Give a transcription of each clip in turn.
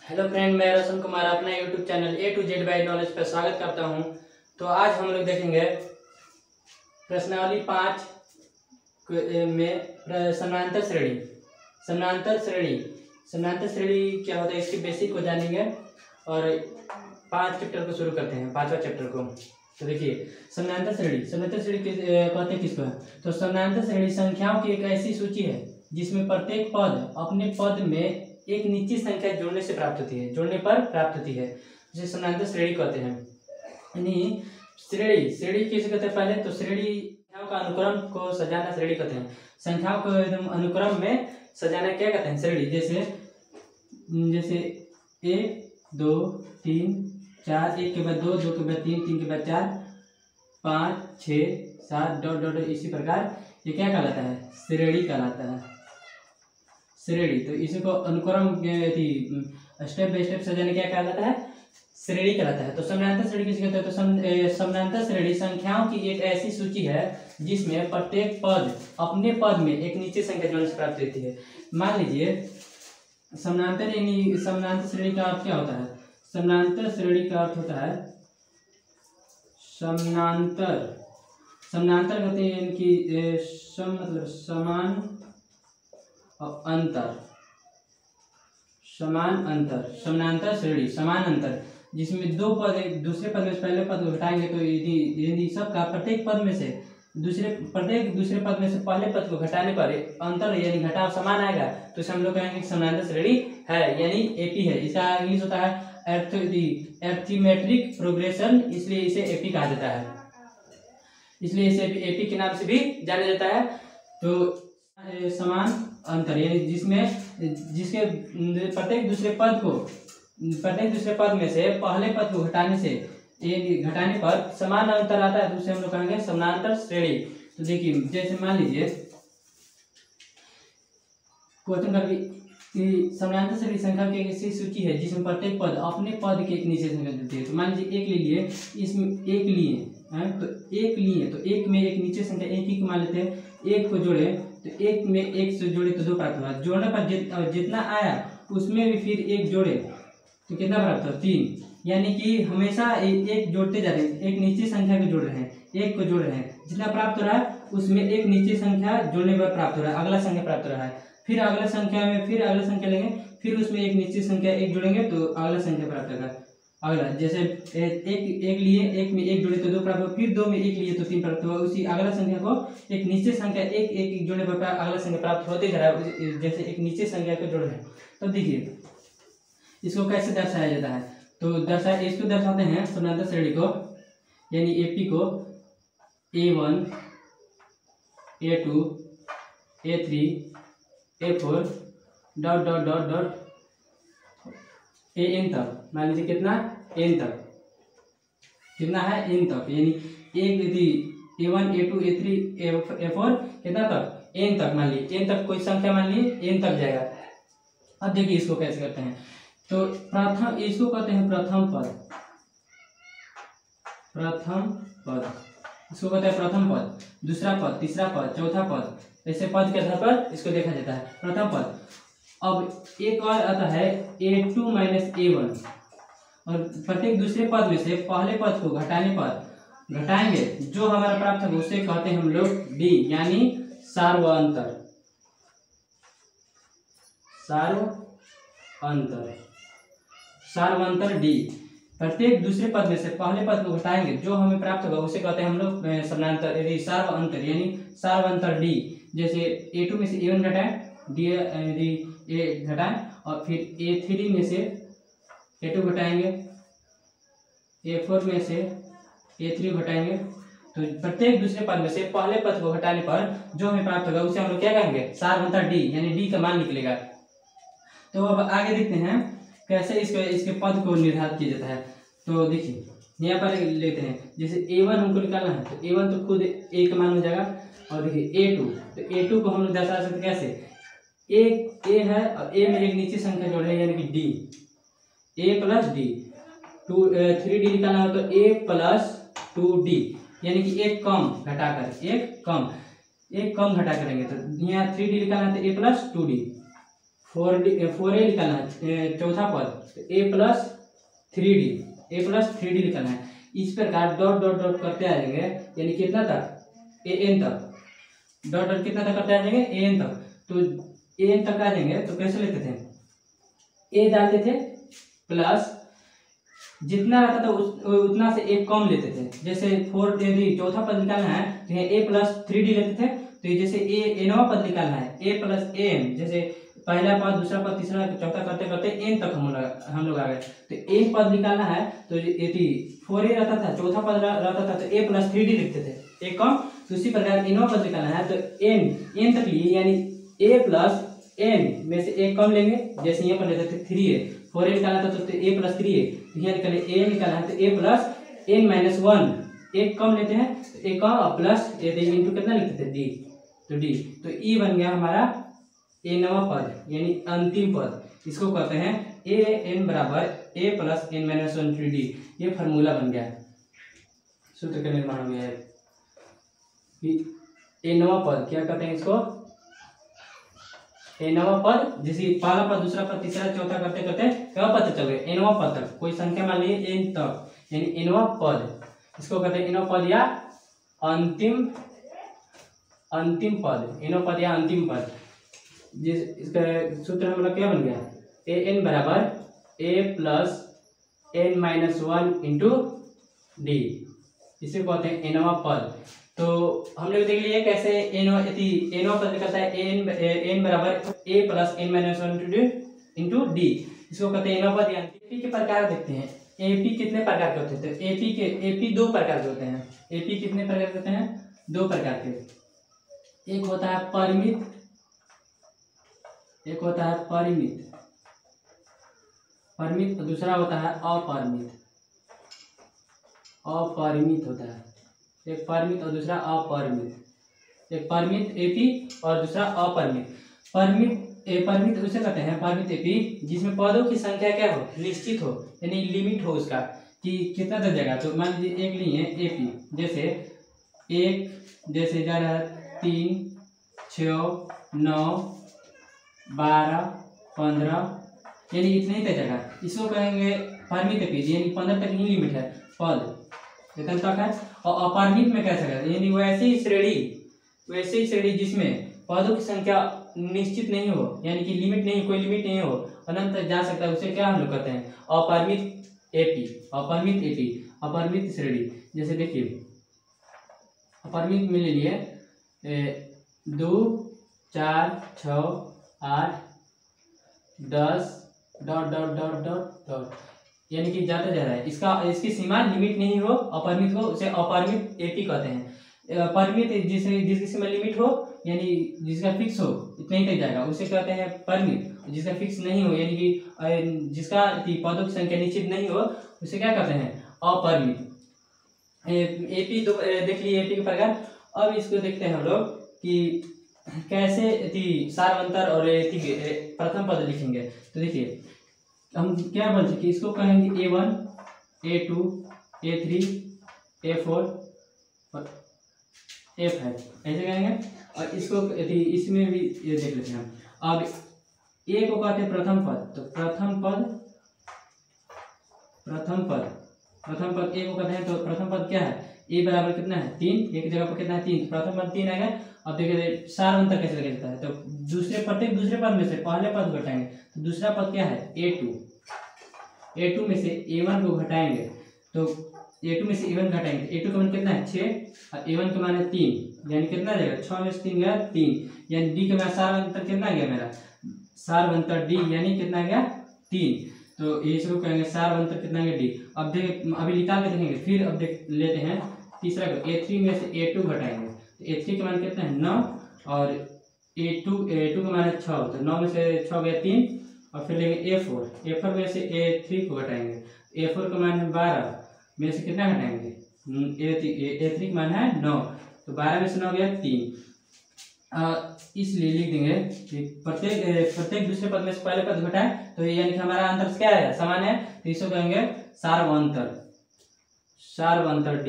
Hello friend, मैं रोशन कुमार अपना YouTube channel A to Z by knowledge पर स्वागत करता हूं। तो आज हम लोग देखेंगे प्रश्नावली 5 में समानांतर श्रेणी। समानांतर श्रेणी क्या होता है, इसकी बेसिक को जानेंगे और 5 चैप्टर को शुरू करते हैं, 5वां चैप्टर को। तो देखिए, समानांतर श्रेणी कहते हैं किसको है? तो समानांतर श्रेणी संख्याओं की एक ऐसी सूची है जिसमें प्रत्येक पद अपने पद में एक निश्चित संख्या जोड़ने से प्राप्त होती है, जोड़ने पर प्राप्त होती है, जिसे समानांतर श्रेणी कहते हैं। यानी श्रेणी किसे कहते हैं? पहले तो श्रेणी संख्याओं का अनुक्रम को सजाना श्रेणी कहते हैं। संख्याओं को एकदम अनुक्रम में सजाना क्या कहते हैं? श्रेणी। जैसे 1 2 3 4, 1 के बाद 2, 2 के बाद 3, 3 के बाद 4, 5 6 7 डॉट डॉट इसी प्रकार ये क्या कहलाता है? श्रेणी कहलाता है। श्रेणी। तो इसी को अनुक्रम स्टेप बाय स्टेप सजाने क्या कहलाता है? श्रेणी कहलाता है। तो समानांतर श्रेणी किसे कहते हैं? तो समानांतर श्रेणी संख्याओं की एक ऐसी सूची है जिसमें प्रत्येक पद अपने पद में एक निश्चित संख्या जोड़ने से प्राप्त होती है। मान लीजिए समानांतर श्रेणी का अर्थ क्या होता है? समानांतर श्रेणी का अर्थ होता है समानांतर कहते हैं इनकी सम मतलब समान और अंतर, समान अंतर। समानांतर श्रेणी समान अंतर जिसमें दो पद एक दूसरे पद में से पहले पद को घटाएंगे तो यदि सबका प्रत्येक पद में से दूसरे पद में से पहले पद को घटाने पर अंतर यानी घटाव समान आएगा तो इसे हम लोग कहेंगे समानांतर श्रेणी है, यानी एपी है। इसका इंग्लिश होता है अरिथमेटिक प्रोग्रेशन, इसलिए इसे एपी कहा जाता है, इसलिए इसे एपी के नाम से भी जाना जाता है। तो समान अंतर यानी जिसके प्रत्येक दूसरे पद में से पहले पद को घटाने पर समान अंतर आता है तो उसे हम लोग कहेंगे समानांतर श्रेणी। तो देखिए, जैसे मान लीजिए क्वेश्चन करके समानांतर श्रेणी संख्या की ऐसी सूची है जिसमें प्रत्येक पद अपने पद के एक निश्चित संख्या देती है। तो मान लीजिए एक ले लिए, इसमें एक लिए तो एक में एक निश्चित संख्या एक ही को मान लेते हैं, एक को जोड़े तो एक में एक से जोड़े तो 2 प्राप्त हुआ। जोड़ने पर जितना आया उसमें भी फिर एक जोड़े तो कितना प्राप्त हुआ? 3। यानी कि हमेशा एक जोड़ते जा रहे हैं, एक निश्चित संख्या को जोड़ रहे हैं, एक को जोड़ रहे हैं, जितना प्राप्त हो रहा है उसमें एक निश्चित संख्या जोड़ने पर प्राप्त हो रहा है, अगला संख्या प्राप्त हो रहा है। फिर अगला संख्या में फिर अगला संख्या लेंगे, फिर उसमें एक निश्चित संख्या एक जोड़ेंगे तो अगला संख्या प्राप्त होगा। अगला जैसे एक लिए, एक में एक जोड़े तो 2 प्राप्त हुआ, फिर 2 में एक लिए तो 3 प्राप्त हुआ। उसी अगला संख्या को एक निश्चित संख्या एक जोड़ने पर अगला संख्या प्राप्त होते जा रहा है, जैसे एक निश्चित संख्या को जोड़ रहे हैं। तो देखिए इसको कैसे दर्शाया जाता है? तो इसको दर्शाते हैं समानांतर श्रेणी को, यानी एपी को A1 A2 A3 A4 dot dot dot dot N तक। मान लीजिए कितना? एन तक। कितना है? एन तक। यानी एक यदि A1 A2 A3 A4 कितना तक? एन तक। मान लीजिए एन तक कोई संख्या मान लीजिए एन तक जाएगा। अब देखिए इसको कैसे करते हैं। तो प्रथम इसको कहते हैं प्रथम पद इसको कहते हैं प्रथम पद, दूसरा पद, तीसरा पद, चौथा पद, ऐसे पद के आधार पर इसको देखा जाता है प्रथम पद। अब एक और आता है A2 माइनस A1 और प्रत्येक दूसरे पद में से पहले पद को घटाएंगे जो हमारा प्राप्त होगा उसे कहते हैं हम लोग D, यानी सार्वअंतर D। प्रत्येक दूसरे पद में से पहले पद को घटाएंगे जो हमें प्राप्त होगा उसे कहते हैं हम लोग समानांतर यदि सार्वअंतर, यानी सार्वअंतर D। जैसे A2 में से A1 घटाएं, D यदि A घटाएं और फिर A3 में से A2 घटाएंगे, A4 में से A3 घटाएंगे, तो प्रत्येक दूसरे पद में से पहले पद को घटाने पर जो हमें प्राप्त होगा उसे हम लोग क्या कहेंगे? सार्वअंतर D, यानी D का मान निकलेगा। तो अब आगे देखते हैं कैसे इसके पद को निर्धारित किया जाता है। तो देखिए यहाँ पर लेते हैं, जैसे A1 हमको निकालना है तो A1 तो खुद A का मान हो जाएगा। और देखिए A2, तो A2 को हम लोग दर्शा सकते कैसे? एक A है और A में एक निश्चित संख्या जोड़ है, यानी कि D, A plus D। 3D निकालना हो तो A प्लस 2D, यानी कि एक कम घटाकर एक कम घटा करेंगे तो यहाँ 3D निकालना है तो A प्लस 2D। 4a निकालना है चौथा पद, तो a+3d निकालना है। इस प्रकार डॉट डॉट डॉट करते आ जाएंगे, यानी कितना तक, an तक, डॉट डॉट कितना तक करते आ जाएंगे, an तक। तो an तक आ जाएंगे तो कैसे लेते थे, a डालते थे प्लस जितना रहता था उतना से एक कम लेते थे। जैसे 4 चौथा पद निकालना है तो यहाँ a+3d लेते थे, तो ये जैसे nवां पद निकालना है a+an, जैसे पहला पद दूसरा पद तीसरा चौथा करते करते n तक हम लोग आ गए। तो n पद निकालना है तो यदि 4a रहता था, चौथा पद रहता था तो a+3d लिखते थे एक कम। तो उसी प्रकार nवां पद निकालना है तो n तक लिए, यानी a+n में से एक कम लेंगे। जैसे यहाँ पर लेते थे 3a, 4a निकालना था तो a+3a, यहाँ निकाले a निकालना है तो a+n-1 एक कम लेते हैं, तो एक कम प्लस इंटू कितना लिखते थे d, तो d, तो e बन गया हमारा nवां पद यानी अंतिम पद। इसको कहते हैं an बराबर a+n-1/3d। ये फार्मूला बन गया, सूत्र का निर्माण हो गया है कि nवां पद क्या कहते हैं इसको, nवां पद, जैसे पहला पद दूसरा पद तीसरा चौथा करते करते क्या पद चल गए, nवां पद तक, कोई संख्या मान लीजिए n तक, यानी nवां पद, इसको कहते हैं nवां पद या अंतिम पद, nवां पद या अंतिम पद। जिस इसका सूत्र हम लोग क्या बन गया, an बराबर a+n-1 d, इसे कहते हैं nवां पद। तो हम लोग देख लिए कैसे nवां पद निकलता है, n बराबर a+n-1 d, इसको कहते हैं nवां पद। एपी के प्रकार देखते हैं, एपी कितने प्रकार के होते हैं, तो एपी 2 प्रकार के होते हैं। एपी कितने प्रकार के होते हैं, 2 प्रकार के, एक होता है परिमित, एक होता है परिमित और दूसरा होता है अपरिमित होता है, एक परिमित और दूसरा अपरिमित। एक परिमित एपी और दूसरा अपरिमित। परिमित उसे कहते हैं, परिमित एपी जिसमें पदों की संख्या क्या हो, निश्चित हो, यानी लिमिट हो उसका कि कितना तक जाएगा। तो मान लीजिए एक लिए एपी, जैसे एक जैसे जा रहा है 3, 6, 9, 12, 15, यानी इतना ही तक जाएगा, इसको कहेंगे परिमित एपी, यानी 15 तक ही लिमिट है पद, इतना तक है। और अपरिमित में कैसे है, यानी वैसी श्रेणी जिसमें पदों की संख्या निश्चित नहीं हो, यानी कि लिमिट नहीं, कोई लिमिट नहीं हो, अनंत तक जा सकता है, उसे क्या हम लोग कहते हैं, अपरिमित एपी। अपरिमित श्रेणी, जैसे देखिए अपरिमित में ले लिए 2, 4, 6, 8, 10 dot dot dot dot dot, यानी कि जाता जा रहा है, इसकी सीमा लिमिट नहीं हो, अपरिमित को उसे अपरिमित एपी कहते हैं। परिमित जिसकी सीमा लिमिट हो, यानी जिसका फिक्स हो इतना ही तक जाएगा, उसे कहते हैं परिमित। जिसका फिक्स नहीं हो, यानी कि जिसका पदों की संख्या निश्चित नहीं हो, उसे क्या कहते हैं, अपरिमित। एपी देख लिए एपी के प्रकार। अब इसको देखते हैं हम लोग कि कैसे सारवंतर और प्रथम पद लिखेंगे। तो देखिए हम क्या बोल सकते, इसको कहेंगे A1, A2, A3, A4 और A5 ऐसे कहेंगे। और इसको इसमें भी ये देख लेते हैं हम। अब A को कहते हैं प्रथम पद, तो प्रथम पद A को कहते हैं, तो प्रथम पद क्या है, A बराबर कितना है 3, एक जगह पर कितना है 3, तो प्रथम पद 3 आएगा। अब देखिए सारवंतर कैसे लगा जाता है, तो प्रत्येक दूसरे पद में से पहले पद घटाएंगे, तो दूसरा पद क्या है A2 में से A1 को घटाएंगे, तो A2 में से A1 घटाएंगे, A2 का मान कितना है 6 और A1 का मान है 3, यानी कितना आ जाएगा 6 में से 3 गया 3, यानी D का सारवंतर कितना गया मेरा, सारवंतर D यानी कितना गया 3। तो इसको कहेंगे सारवंतर कितना गया D। अब अभी निकाल के देखेंगे, फिर अब देख लेते हैं तीसरा को, A3 में से A2 घटाएंगे, तो A3 का मान कितना है 9 और A2 का मान है 6, तो 9 में से 6 गया 3, और फिर लेंगे A4 में से A3 को घटाएंगे, A4 का मान है 12 में से कितना घटाएंगे, A3 का मान है 9, तो 12 में से 9 गया 3। इसलिए लिख देंगे कि प्रत्येक दूसरे पद में से पहले पद घटाए, तो यानी कि हमारा अंतर क्या है, समान है, तो इसको कहेंगे सारवंतर D,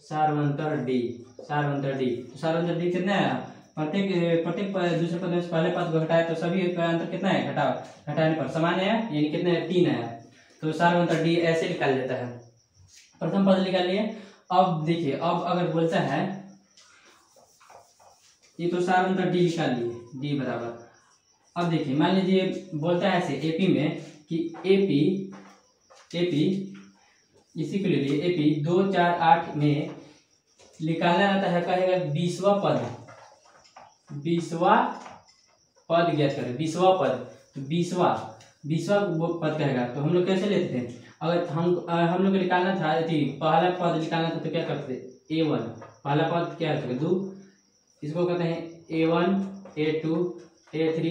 सारवंतर डी, सारवंतर डी। तो सारवंतर डी कितना है, प्रत्येक दूसरे पद में से पहले पद को घटाए तो सभी का अंतर कितना है, घटाने पर समान है, यानी कितने 3 है। तो सारवंतर डी ऐसे निकाल लेता है। प्रथम पद निकाल लिए। अब देखिए, अब अगर बोलता है ये तो सारवंतर डी निकाल लिए, डी बराबर। अब देखिए मान लीजिए बोलता है ऐसे एपी में कि एपी इसी के लिए एपी 2 4 8 में निकालना रहता है, कहेगा 20वां पद, 20वां पद ज्ञात करें, 20वां पद। तो 20वां पद कहेगा तो हम लोग कैसे लेते थे, अगर हम लोग को निकालना था, पहला पद निकालना था तो क्या करते थे, A1 पहला पद क्या होता है 2, इसको कहते हैं A1 A2 A3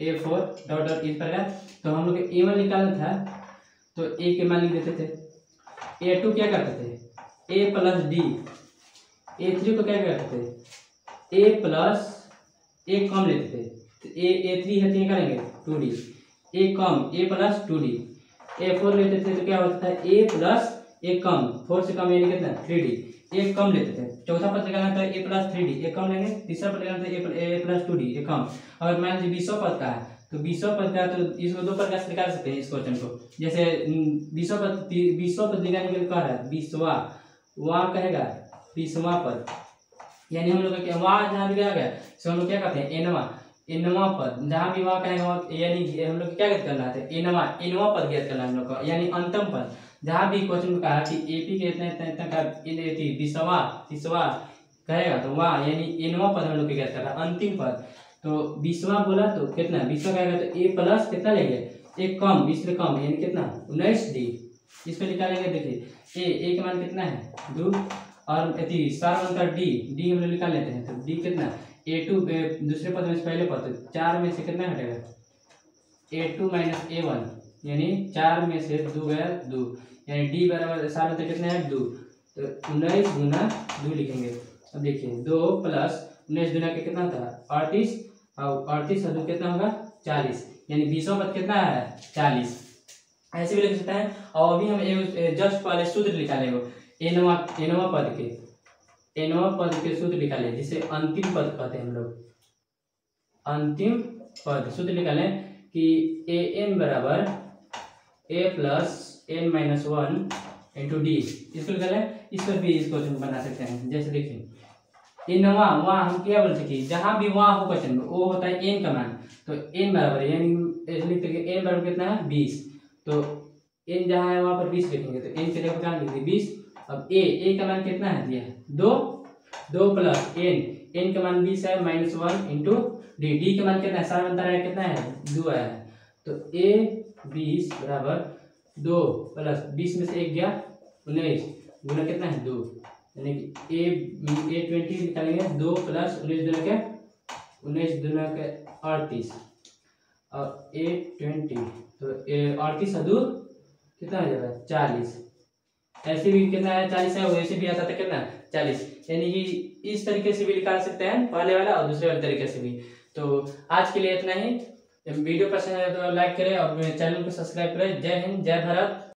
A4 dot dot इस प्रकार। तो हम लोग A1 निकालना था तो A के मान लिख देते थे। A2 क्या करते थे A प्लस डी, A3 को क्या करते थे A प्लस एक कम लेते थे, तो A3 है तो ये करेंगे 2D, A come A plus 2D। A4 लेते थे तो क्या होता था A प्लस एक कम, 4 से कम यानी कितना 3D, एक कम लेते थे। चौथा पद निकालना था A प्लस 3D, एक कम लेंगे। तीसरा पद निकालना था A प्लस 2D, एक कम। अगर मान लीजिए 20वां पद का है तो 20वां पद का, तो इसको दो प्रकार से निकाल सकते हैं इस क्वेश्चन को। जैसे 20वां पद निकालने के लिए कह रहा है 20वां, वहाँ कहेगा 20वां पद, यानी हम लोग वहाँ जहाँ भी आ गया तो हम लोग क्या कहते हैं एनवां पद, जहाँ भी वहाँ कहेगा यानी हम लोग क्या ज्ञात करना है एनवां पद ज्ञात करना है हम लोग का, यानी अंतिम पद। जहाँ भी क्वेश्चन में कहा कि एपी के इतना का 20वां कहेगा तो वहाँ यानी एनवां पद हम लोग ज्ञात कर रहा है, अंतिम पद। तो 20वां बोला तो कितना 20वां कहेगा तो A प्लस कितना लेंगे एक कम, 20 से कम यानी कितना 19D, इसको निकालेंगे। देखिए A के मान कितना है 2, और सारवंतर डी हम लोग निकाल लेते हैं। तो डी कितना A2 दूसरे पद में से पहले पद, 4 में से कितना हटेगा A2 माइनस A1, यानी 4 में से 2 गया 2, यानी डी बराबर सारवंतर कितना है 2, तो 19 गुना 2 लिखेंगे। अब देखिए 2 प्लस 19 गुना के कितना था 38, और 38 और 2 कितना होगा 40, यानी 20वां पद कितना है 40। ऐसे भी लिख सकते हैं। और अभी हम जस्ट पहले सूत्र निकालेंगे एनवां पद के सूत्र निकाले, जिसे अंतिम पद कहते हैं हम लोग। अंतिम पद सूत्र निकालें कि an बराबर a plus n minus 1 into D, इसको निकालें। इस पर भी इस क्वेश्चन बना सकते हैं। जैसे देखिए एनवां, वहाँ हम क्या बोल सकते हैं, जहाँ भी वहाँ हो क्वेश्चन में वो होता है n का मान, तो n बराबर यानी लिखते हैं n बराबर कितना है 20, तो n जहाँ है वहाँ पर 20 लिखेंगे, तो n के जगह क्या लिखेंगे 20। अब a का मान कितना है दिया 2 प्लस n का मान 20 है माइनस 1 इंटू डी का मान कितना है सारवंतर है कितना है 2 आया है, तो a 20 बराबर 2 प्लस 20 में से 1 गया 19 गुना कितना है 2, यानी कि a 20 निकालेंगे 2 प्लस 19 दुना के 19 दुना के 38 और a 20, तो 38 और 2 कितना हो जाएगा 40। ऐसे भी कितना है 40 है, वैसे भी आता था कितना 40, यानी कि इस तरीके से भी निकाल सकते हैं, पहले वाला और दूसरे वाले तरीके से भी। तो आज के लिए इतना ही। वीडियो पसंद है तो लाइक करें और चैनल को सब्सक्राइब करें। जय हिंद, जय भारत।